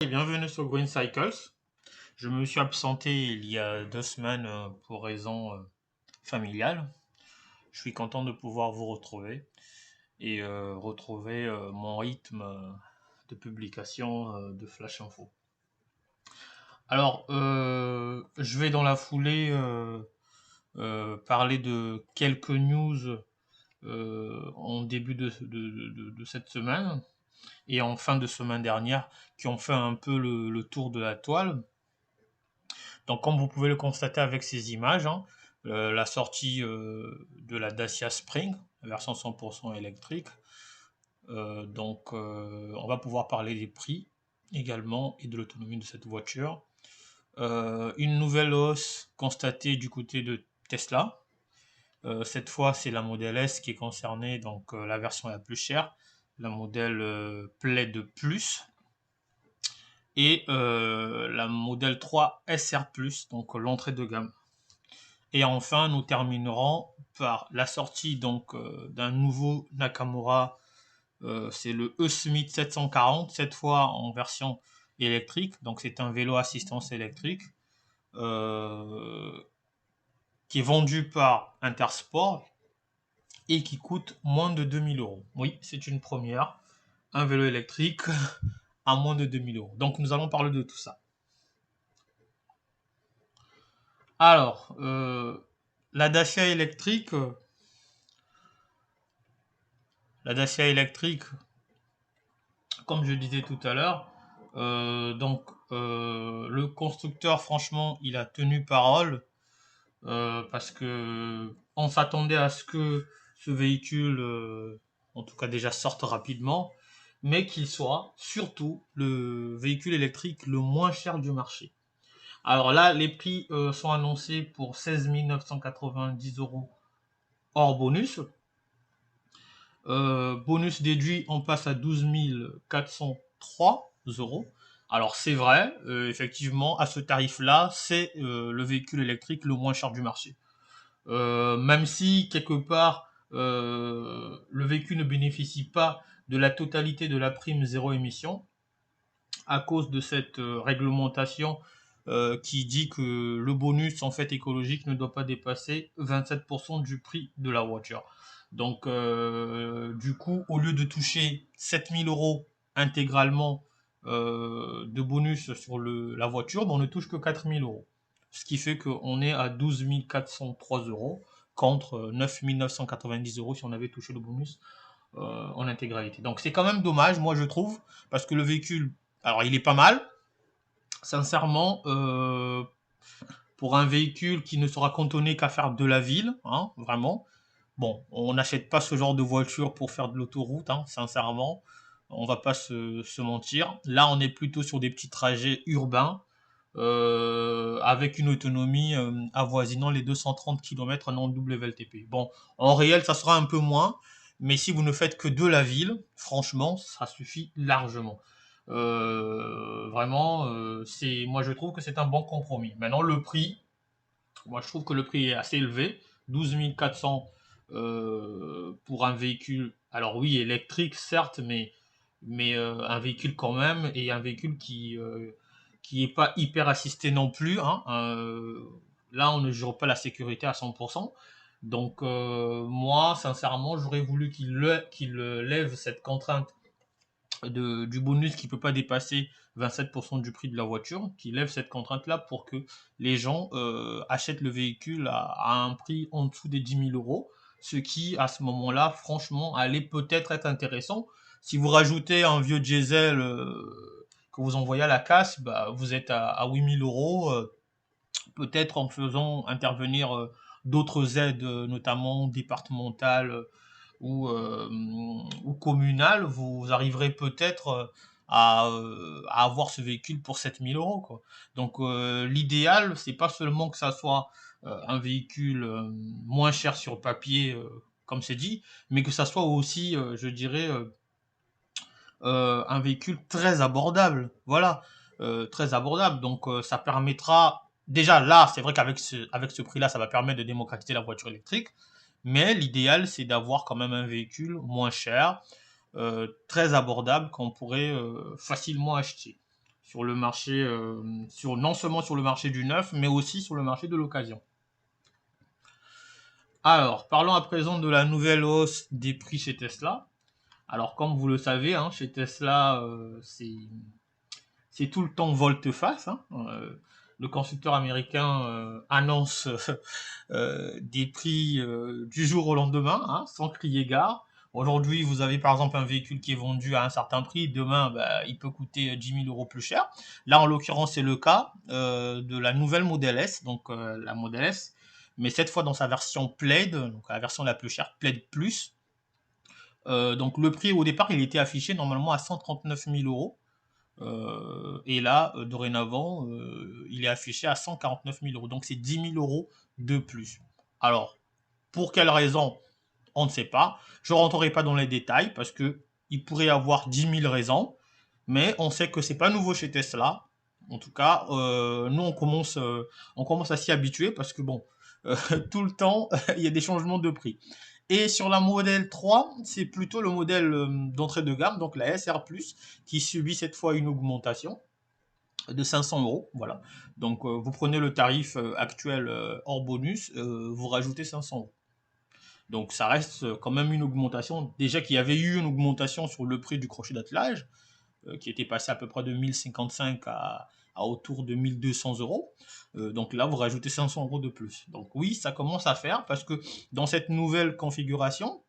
Et bienvenue sur Green Cycles. Je me suis absenté il y a 2 semaines pour raisons familiales. Je suis content de pouvoir vous retrouver et retrouver mon rythme de publication de Flash Info. Alors, je vais dans la foulée parler de quelques news en début de cette semaine et en fin de semaine dernière qui ont fait un peu le tour de la toile. Donc, comme vous pouvez le constater avec ces images, hein, la sortie de la Dacia Spring, version 100% électrique. On va pouvoir parler des prix également et de l'autonomie de cette voiture. Une nouvelle hausse constatée du côté de Tesla. Cette fois, c'est la Model S qui est concernée, donc la version la plus chère, la modèle Plaid Plus et la Model 3 SR+, donc l'entrée de gamme. Et enfin, nous terminerons par la sortie donc d'un nouveau Nakamura, c'est le E-Smith 740, cette fois en version électrique, donc c'est un vélo assistance électrique qui est vendu par Intersport et qui coûte moins de 2000 euros. Oui, c'est une première, un vélo électrique à moins de 2000 euros. Donc nous allons parler de tout ça. Alors, la Dacia électrique, comme je disais tout à l'heure, le constructeur, franchement, il a tenu parole parce que on s'attendait à ce que ce véhicule, en tout cas déjà sorte rapidement, mais qu'il soit surtout le véhicule électrique le moins cher du marché. Alors là, les prix sont annoncés pour 16 990 euros hors bonus. Bonus déduit, on passe à 12 403 euros. Alors c'est vrai, effectivement, à ce tarif-là, c'est le véhicule électrique le moins cher du marché. Même si, quelque part, le véhicule ne bénéficie pas de la totalité de la prime zéro émission, à cause de cette réglementation qui dit que le bonus en fait écologique ne doit pas dépasser 27% du prix de la voiture. Donc du coup, au lieu de toucher 7000 euros intégralement de bonus sur la voiture, on ne touche que 4000 euros. Ce qui fait qu'on est à 12 403 euros contre 9 990 euros si on avait touché le bonus en intégralité. Donc c'est quand même dommage, moi je trouve, parce que le véhicule, alors il est pas mal, sincèrement, pour un véhicule qui ne sera cantonné qu'à faire de la ville, hein, vraiment. Bon, on n'achète pas ce genre de voiture pour faire de l'autoroute, hein, sincèrement. On va pas se mentir. Là, on est plutôt sur des petits trajets urbains avec une autonomie avoisinant les 230 km en WLTP. Bon, en réel, ça sera un peu moins, mais si vous ne faites que de la ville, franchement, ça suffit largement. Vraiment, moi je trouve que c'est un bon compromis. Maintenant, le prix, moi je trouve que le prix est assez élevé, 12 400 pour un véhicule, alors oui, électrique certes, mais un véhicule quand même, et un véhicule qui est pas hyper assisté non plus, hein. Là, on ne jure pas la sécurité à 100%. Donc moi, sincèrement, j'aurais voulu qu'il lève cette contrainte du bonus qui ne peut pas dépasser 27% du prix de la voiture, qui lève cette contrainte-là pour que les gens achètent le véhicule à un prix en dessous des 10 000 euros, ce qui, à ce moment-là, franchement, allait peut-être être intéressant. Si vous rajoutez un vieux diesel que vous envoyez à la casse, bah, vous êtes à 8 000 euros, peut-être en faisant intervenir d'autres aides, notamment départementales ou communales, vous arriverez peut-être à avoir ce véhicule pour 7000 euros, quoi. Donc l'idéal, c'est pas seulement que ça soit un véhicule moins cher sur papier, comme c'est dit, mais que ça soit aussi, je dirais, un véhicule très abordable. Voilà, très abordable. Donc ça permettra, déjà là, c'est vrai qu'avec ce prix-là, ça va permettre de démocratiser la voiture électrique. Mais l'idéal, c'est d'avoir quand même un véhicule moins cher, très abordable, qu'on pourrait facilement acheter sur le marché, non seulement sur le marché du neuf, mais aussi sur le marché de l'occasion. Alors, parlons à présent de la nouvelle hausse des prix chez Tesla. Alors, comme vous le savez, hein, chez Tesla, c'est tout le temps volte-face, hein. Le constructeur américain annonce des prix du jour au lendemain, hein, sans crier gare. Aujourd'hui, vous avez par exemple un véhicule qui est vendu à un certain prix, demain, bah, il peut coûter 10 000 euros plus cher. Là, en l'occurrence, c'est le cas de la nouvelle Model S, donc la Model S, mais cette fois dans sa version Plaid, donc la version la plus chère, Plaid Plus. Donc le prix au départ, il était affiché normalement à 139 000 euros. Et là, dorénavant, il est affiché à 149 000 euros. Donc c'est 10 000 euros de plus. Alors, pour quelle raison? On ne sait pas. Je ne rentrerai pas dans les détails parce que il pourrait y avoir 10 000 raisons. Mais on sait que c'est pas nouveau chez Tesla. En tout cas, nous, on commence à s'y habituer parce que bon, tout le temps, il y a des changements de prix. Et sur la modèle 3, c'est plutôt le modèle d'entrée de gamme, donc la SR+, qui subit cette fois une augmentation de 500 euros. Voilà. Donc, vous prenez le tarif actuel hors bonus, vous rajoutez 500 euros. Donc, ça reste quand même une augmentation. Déjà qu'il y avait eu une augmentation sur le prix du crochet d'attelage, qui était passé à peu près de 1055 à autour de 1200 euros. Donc là, vous rajoutez 500 euros de plus. Donc oui, ça commence à faire parce que dans cette nouvelle configuration,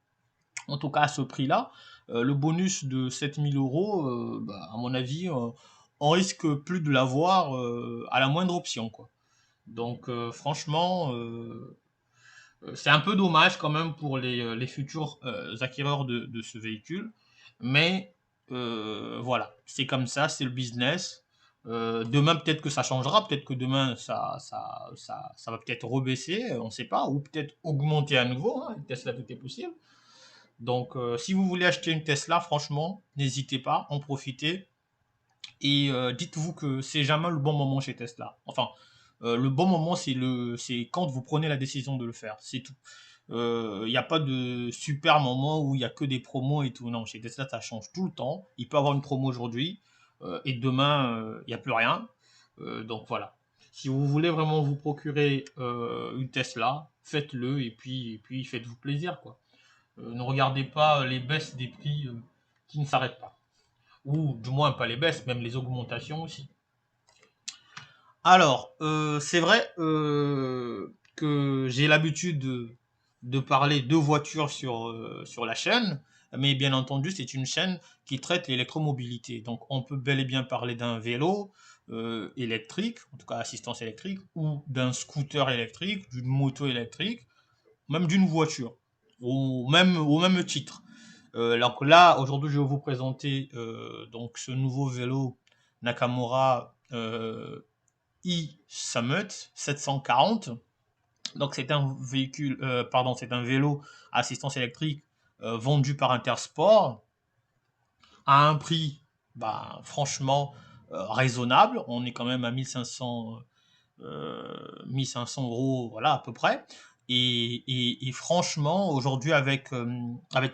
en tout cas à ce prix-là, le bonus de 7000 euros, bah, à mon avis, on risque plus de l'avoir à la moindre option, quoi. Donc franchement, c'est un peu dommage quand même pour les futurs acquéreurs de ce véhicule, mais voilà, c'est comme ça, c'est le business. Demain, peut-être que ça changera, peut-être que demain, ça va peut-être rebaisser, on ne sait pas, ou peut-être augmenter à nouveau, hein, Tesla, tout est possible. Donc, si vous voulez acheter une Tesla, franchement, n'hésitez pas, en profitez. Et dites-vous que c'est jamais le bon moment chez Tesla. Enfin, le bon moment, c'est quand vous prenez la décision de le faire. C'est tout. Il n'y a pas de super moment où il n'y a que des promos et tout. Non, chez Tesla, ça change tout le temps. Il peut avoir une promo aujourd'hui et demain, il n'y a plus rien. Donc voilà. Si vous voulez vraiment vous procurer une Tesla, faites-le et puis faites-vous plaisir, quoi. Ne regardez pas les baisses des prix qui ne s'arrêtent pas. Ou du moins pas les baisses, même les augmentations aussi. Alors, c'est vrai que j'ai l'habitude de parler de voitures sur la chaîne, mais bien entendu, c'est une chaîne qui traite l'électromobilité. Donc, on peut bel et bien parler d'un vélo électrique, en tout cas assistance électrique, ou d'un scooter électrique, d'une moto électrique, même d'une voiture, au même titre. Alors là, aujourd'hui, je vais vous présenter donc ce nouveau vélo Nakamura e-Summit 740. Donc c'est un véhicule, pardon, c'est un vélo à assistance électrique vendu par Intersport à un prix, bah, franchement raisonnable. On est quand même à 1500 euros, voilà à peu près. Et franchement, aujourd'hui, avec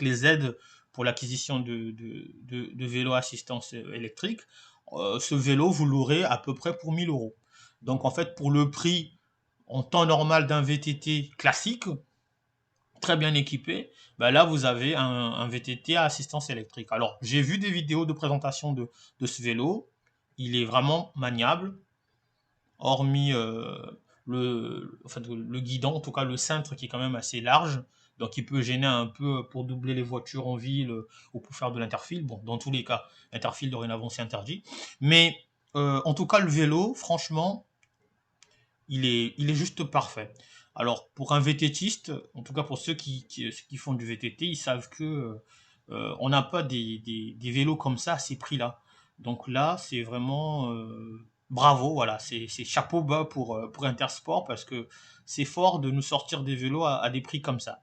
les aides pour l'acquisition de vélos à assistance électrique, ce vélo, vous l'aurez à peu près pour 1000 euros. Donc en fait, pour le prix en temps normal d'un VTT classique, très bien équipé, ben là vous avez un VTT à assistance électrique. Alors j'ai vu des vidéos de présentation de ce vélo, il est vraiment maniable, hormis le guidon, en tout cas le cintre qui est quand même assez large, donc il peut gêner un peu pour doubler les voitures en ville ou pour faire de l'interfile. Bon, dans tous les cas, l'interfile dorénavant c'est interdit. Mais en tout cas, le vélo, franchement, il est juste parfait. Alors, pour un VTTiste, en tout cas pour ceux qui font du VTT, ils savent que on n'a pas des vélos comme ça à ces prix-là. Donc là, c'est vraiment bravo, voilà, c'est chapeau bas pour Intersport parce que c'est fort de nous sortir des vélos à des prix comme ça.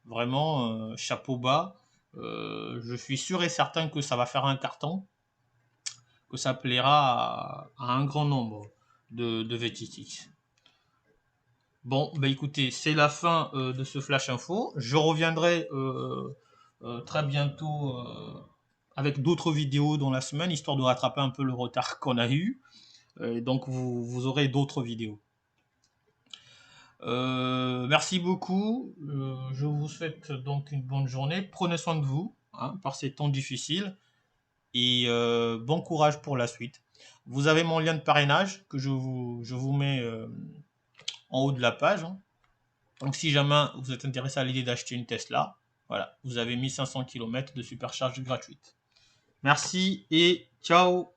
Vraiment, chapeau bas. Je suis sûr et certain que ça va faire un carton, que ça plaira à un grand nombre de VTT. Bon, bah écoutez, c'est la fin de ce flash info. Je reviendrai très bientôt avec d'autres vidéos dans la semaine, histoire de rattraper un peu le retard qu'on a eu. Donc vous aurez d'autres vidéos. Merci beaucoup. Je vous souhaite donc une bonne journée. Prenez soin de vous, hein, par ces temps difficiles. Et bon courage pour la suite. Vous avez mon lien de parrainage que je vous mets en haut de la page, hein. Donc si jamais vous êtes intéressé à l'idée d'acheter une Tesla, voilà, vous avez 1500 km de supercharge gratuite. Merci et ciao.